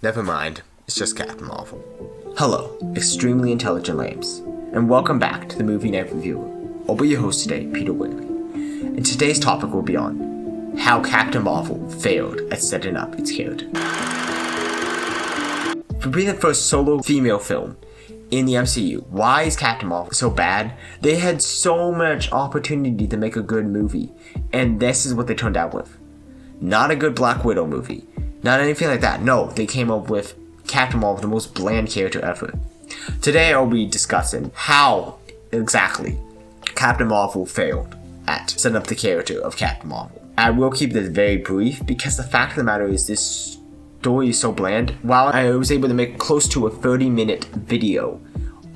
Never mind, it's just Captain Marvel. Hello, extremely intelligent lambs, and welcome back to the Movie Night Reviewer. I'll be your host today, Peter Whaley, and today's topic will be on how Captain Marvel failed at setting up its character. For being the first solo female film in the MCU, why is Captain Marvel so bad? They had so much opportunity to make a good movie, and this is what they turned out with. Not a good Black Widow movie. Not anything like that. No, they came up with Captain Marvel, the most bland character ever. Today I'll be discussing how exactly Captain Marvel failed at setting up the character of Captain Marvel. I will keep this very brief because the fact of the matter is this story is so bland. While I was able to make close to a 30-minute video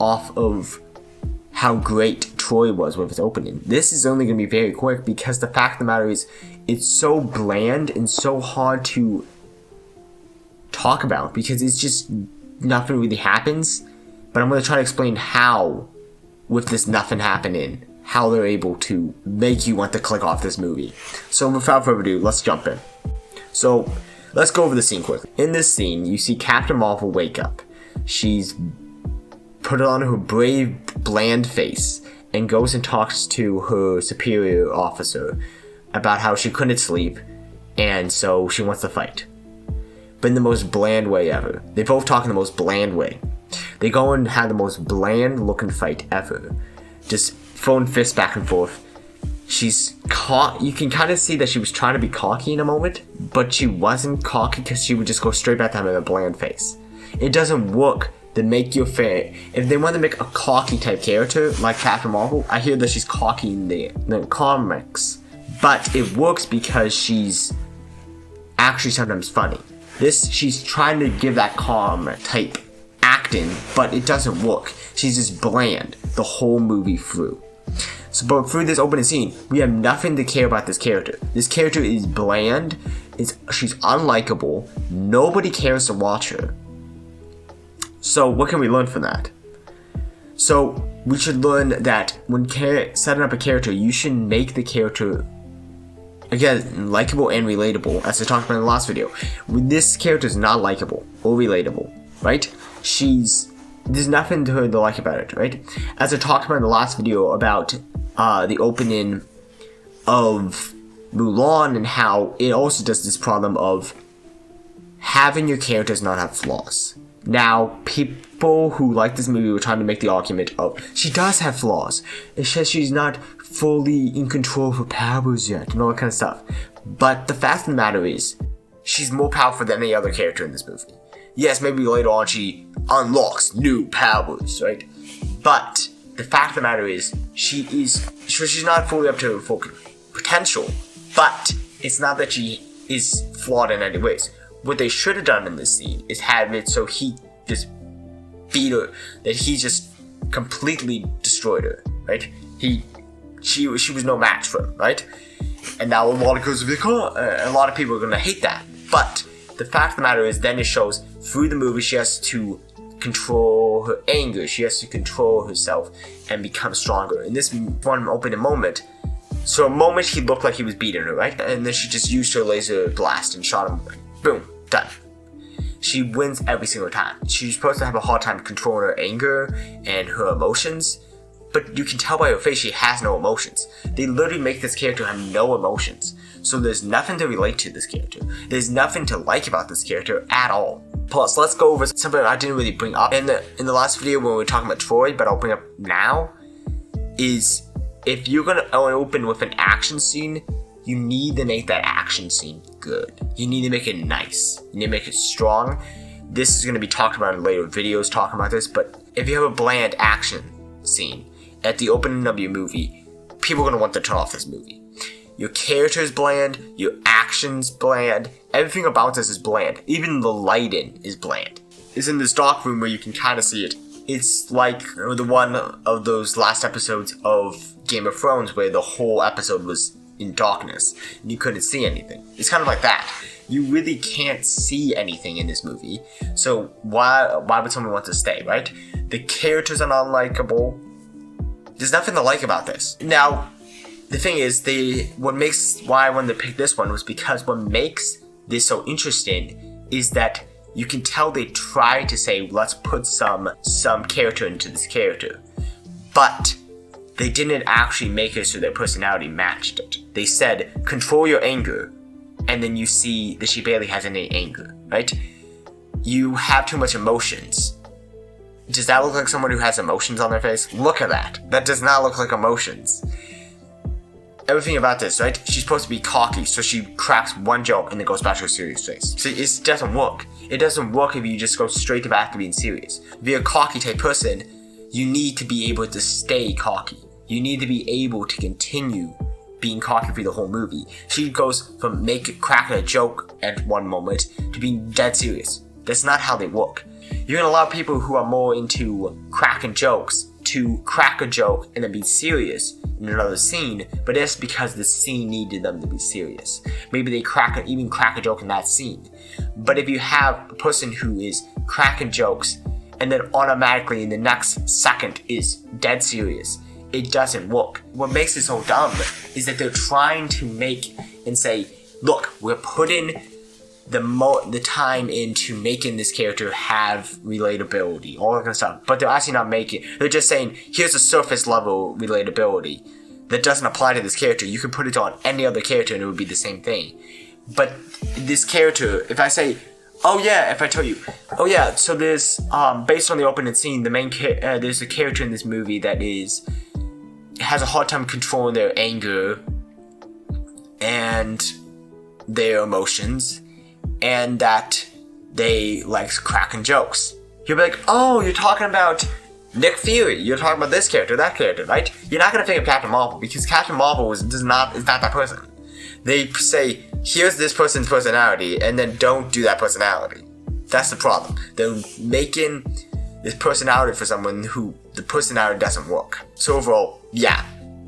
off of how great Troy was with its opening, this is only going to be very quick because the fact of the matter is it's so bland and so hard to talk about because it's just nothing really happens. But I'm going to try to explain how, with this nothing happening, how they're able to make you want to click off this movie. So without further ado, let's jump in. So let's go over the scene quickly. In this scene, you see Captain Marvel wake up. She's put on her brave, bland face and goes and talks to her superior officer about how she couldn't sleep and so she wants to fight. But in the most bland way ever. They both talk in the most bland way. They go and have the most bland looking fight ever. Just throwing fists back and forth. She's caught. You can kind of see that she was trying to be cocky in a moment, but she wasn't cocky because she would just go straight back to having a bland face. It doesn't work to make your face. If they want to make a cocky type character like Captain Marvel, I hear that she's cocky in the comics, but it works because she's actually sometimes funny. She's trying to give that calm type acting, but it doesn't work. She's just bland the whole movie through. So, but through this opening scene, we have nothing to care about this character. This character is bland. She's unlikable. Nobody cares to watch her. So, what can we learn from that? So, we should learn that when setting up a character, you should make the character, again, likable and relatable, as I talked about in the last video. This character is not likable or relatable, right? There's nothing to her to like about it, right? As I talked about in the last video about the opening of Mulan and how it also does this problem of having your characters not have flaws. Now, people who like this movie were trying to make the argument of she does have flaws. It says she's not fully in control of her powers yet and all that kind of stuff. But the fact of the matter is, she's more powerful than any other character in this movie. Yes, maybe later on she unlocks new powers, right? But the fact of the matter is, she's not fully up to her full potential. But it's not that she is flawed in any ways. What they should have done in this scene is have it so he just beat her, that he just completely destroyed her, right? She was no match for him, right? And now a lot of people are gonna hate that. But the fact of the matter is, then it shows through the movie she has to control her anger, she has to control herself and become stronger. In this one opening moment, so a moment he looked like he was beating her, right? And then she just used her laser blast and shot him. Boom, done. She wins every single time. She's supposed to have a hard time controlling her anger and her emotions, but you can tell by her face she has no emotions. They literally make this character have no emotions. So there's nothing to relate to this character. There's nothing to like about this character at all. Plus, let's go over something I didn't really bring up in the last video when we were talking about Troy, but I'll bring up now, is if you're going to open with an action scene, you need to make that action scene good. You need to make it nice. You need to make it strong. This is going to be talked about in later videos talking about this, but if you have a bland action scene at the opening of your movie, people are going to want to turn off this movie. Your character is bland, your action's bland, everything about this is bland. Even the lighting is bland. It's in this dark room where you can kind of see it. It's like the one of those last episodes of Game of Thrones where the whole episode was in darkness and you couldn't see anything. It's kind of like that. You really can't see anything in this movie, so why would someone want to stay, right? The characters are not likable. There's nothing to like about this. Now, the thing is, why I wanted to pick this one was because what makes this so interesting is that You can tell they tried to say, let's put some character into this character. But they didn't actually make it so their personality matched it. They said, control your anger, and then you see that she barely has any anger, right? You have too much emotions. Does that look like someone who has emotions on their face? Look at that. That does not look like emotions. Everything about this, right? She's supposed to be cocky, so she cracks one joke and then goes back to a serious face. See, it doesn't work. It doesn't work if you just go straight to back to being serious. If you're a cocky type person, you need to be able to stay cocky. You need to be able to continue being cocky for the whole movie. She goes from cracking a joke at one moment to being dead serious. That's not how they work. You're gonna allow people who are more into cracking jokes to crack a joke and then be serious in another scene, but that's because the scene needed them to be serious. Maybe they even crack a joke in that scene. But if you have a person who is cracking jokes and then automatically in the next second is dead serious, it doesn't work. What makes it so dumb is that they're trying to make and say, look, we're putting the time into making this character have relatability, all that kind of stuff. But they're actually not making. They're just saying, here's a surface level relatability that doesn't apply to this character. You could put it on any other character and it would be the same thing. But this character, if I say, so there's based on the opening scene, there's a character in this movie that has a hard time controlling their anger and their emotions, and that they like cracking jokes. You'll be like, oh, you're talking about Nick Fury. You're talking about this character, that character, right? You're not gonna think of Captain Marvel because Captain Marvel is not that person. They say, here's this person's personality, and then don't do that personality. That's the problem. They're making this personality for someone who the personality doesn't work. So overall, yeah,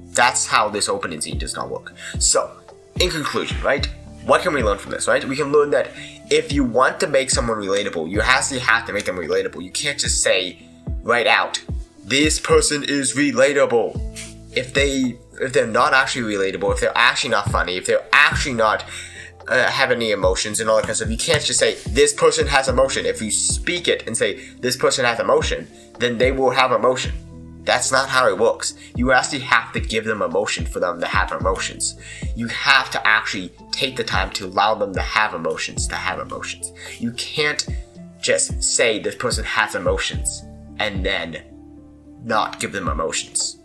that's how this opening scene does not work. So, in conclusion, right? What can we learn from this, right? We can learn that if you want to make someone relatable, you actually have to make them relatable. You can't just say right out, this person is relatable. If they're not actually relatable, if they're actually not funny, if they're actually not have any emotions and all that kind of stuff, you can't just say, this person has emotion. If you speak it and say, this person has emotion, then they will have emotion. That's not how it works. You actually have to give them emotion for them to have emotions. You have to actually take the time to allow them to have emotions. You can't just say this person has emotions and then not give them emotions.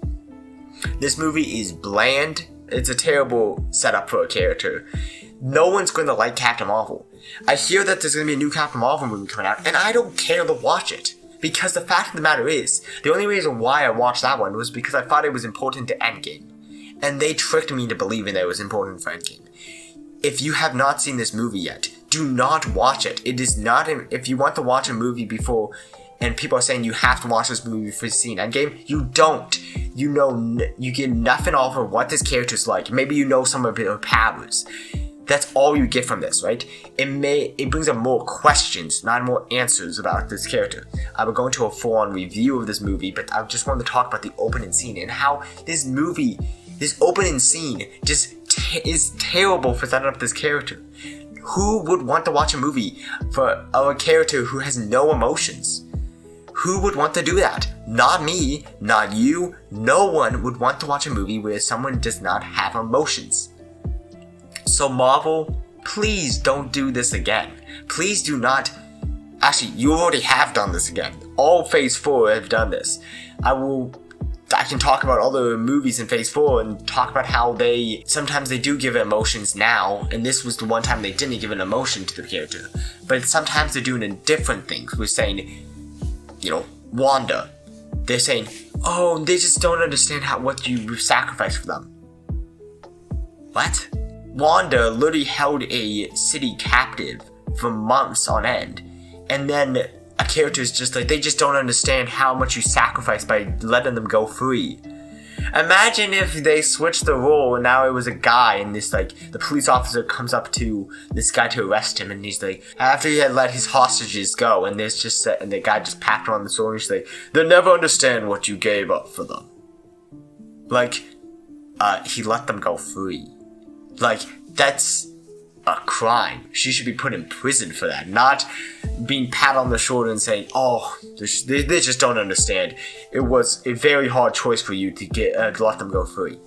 This movie is bland. It's a terrible setup for a character. No one's going to like Captain Marvel. I hear that there's going to be a new Captain Marvel movie coming out, and I don't care to watch it. Because the fact of the matter is, the only reason why I watched that one was because I thought it was important to Endgame. And they tricked me into believing that it was important for Endgame. If you have not seen this movie yet, do not watch it. It is not, if you want to watch a movie before, and people are saying you have to watch this movie before you've seen Endgame, you don't. You get nothing off of what this character's like. Maybe you know some of her powers. That's all you get from this, right? It brings up more questions, not more answers about this character. I will go into a full-on review of this movie, but I just wanted to talk about the opening scene and how this opening scene just is terrible for setting up this character. Who would want to watch a movie for a character who has no emotions? Who would want to do that? Not me, not you. No one would want to watch a movie where someone does not have emotions. So Marvel, please don't do this again. Please do not. Actually, you already have done this again. All Phase 4 have done this. I can talk about other movies in Phase 4 and talk about how sometimes they do give emotions now, and this was the one time they didn't give an emotion to the character. But sometimes they're doing different things. We're saying, Wanda. They're saying, oh, they just don't understand what you sacrificed for them. What? Wanda literally held a city captive for months on end, and then a character is just like, they just don't understand how much you sacrificed by letting them go free. Imagine if they switched the role and now it was a guy, and the police officer comes up to this guy to arrest him, and he's like, after he had let his hostages go, and the guy just packed him on the sword, and he's like, they'll never understand what you gave up for them. He let them go free. a crime. She should be put in prison for that, not being pat on the shoulder and saying, "Oh, they just don't understand. It was a very hard choice for you to let them go free."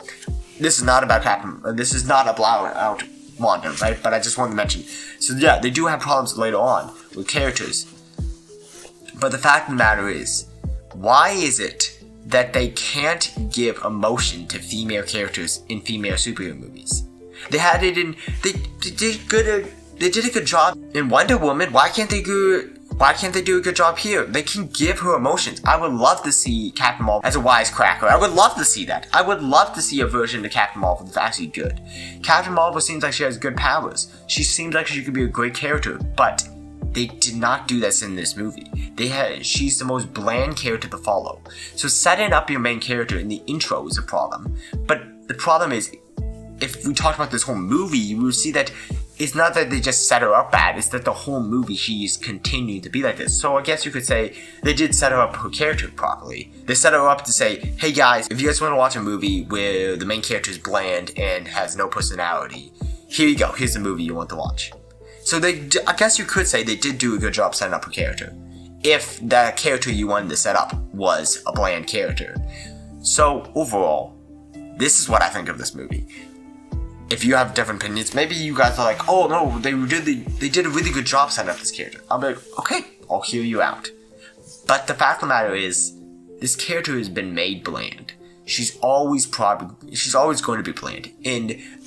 This is not about Captain. This is not about Wanda, right? But I just wanted to mention. So yeah, they do have problems later on with characters. But the fact of the matter is, why is it that they can't give emotion to female characters in female superhero movies? They had it in. They did a good job in Wonder Woman. Why can't they do a good job here? They can give her emotions. I would love to see Captain Marvel as a wisecracker. I would love to see that. I would love to see a version of Captain Marvel that's actually good. Captain Marvel seems like she has good powers. She seems like she could be a great character, but they did not do this in this movie. She's the most bland character to follow. So setting up your main character in the intro is a problem. But the problem is, if we talked about this whole movie, you will see that it's not that they just set her up bad, it's that the whole movie she's continuing to be like this. So I guess you could say they did set her up, her character, properly. They set her up to say, hey guys, if you guys want to watch a movie where the main character is bland and has no personality, here you go, here's the movie you want to watch. So I guess you could say they did do a good job setting up her character, if the character you wanted to set up was a bland character. So overall, this is what I think of this movie. If you have different opinions, maybe you guys are like, oh no, they did a really good job setting up this character. I'll be like, okay, I'll hear you out. But the fact of the matter is, this character has been made bland. She's always going to be bland.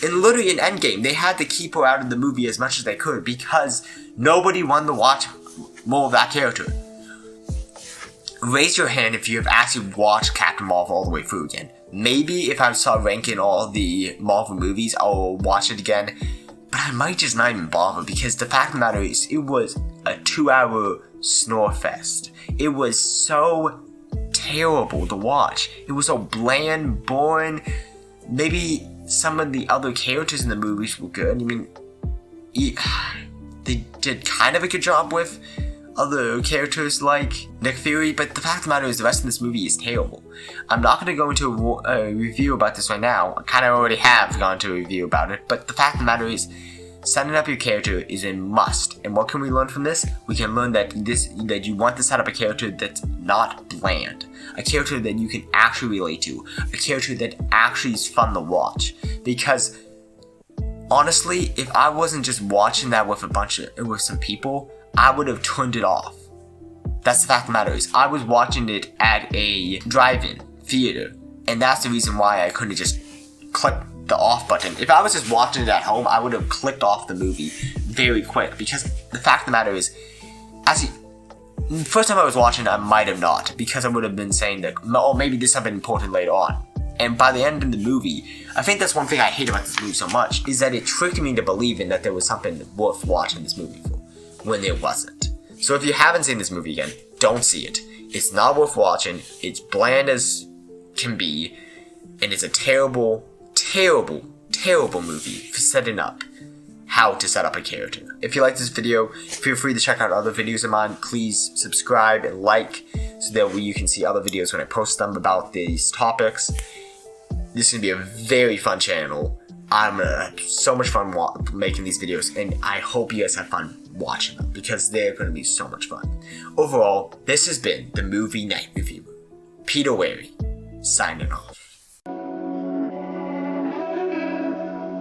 Literally in Endgame, they had to keep her out of the movie as much as they could because nobody wanted to watch more of that character. Raise your hand if you have actually watched Captain Marvel all the way through again. Maybe if I start ranking all the Marvel movies, I'll watch it again. But I might just not even bother because the fact of the matter is, it was a 2-hour snore fest. It was so terrible to watch. It was so bland, boring. Maybe some of the other characters in the movies were good. I mean, they did kind of a good job with other characters like Nick Fury, but the fact of the matter is the rest of this movie is terrible. I'm not going to go into a review about this right now. I kind of already have gone to a review about it, but the fact of the matter is, setting up your character is a must. And what can we learn from this? We can learn that you want to set up a character that's not bland. A character that you can actually relate to. A character that actually is fun to watch. Because honestly, if I wasn't just watching that with some people, I would have turned it off. That's the fact of the matter is, I was watching it at a drive-in theater, and that's the reason why I couldn't just click the off button. If I was just watching it at home, I would have clicked off the movie very quick, because the fact of the matter is, actually, the first time I was watching, I might have not, because I would have been saying that, oh, maybe this something important later on. And by the end of the movie, I think that's one thing I hate about this movie so much, is that it tricked me into believing that there was something worth watching this movie for, when there wasn't. So if you haven't seen this movie again, don't see it. It's not worth watching, it's bland as can be, and it's a terrible, terrible, terrible movie for setting up how to set up a character. If you like this video, feel free to check out other videos of mine. Please subscribe and like, so that you can see other videos when I post them about these topics. This is going to be a very fun channel. I'm going to have so much fun making these videos, and I hope you guys have fun watching them, because they're going to be so much fun. Overall, this has been the Movie Night Review. Peter Wary, signing off.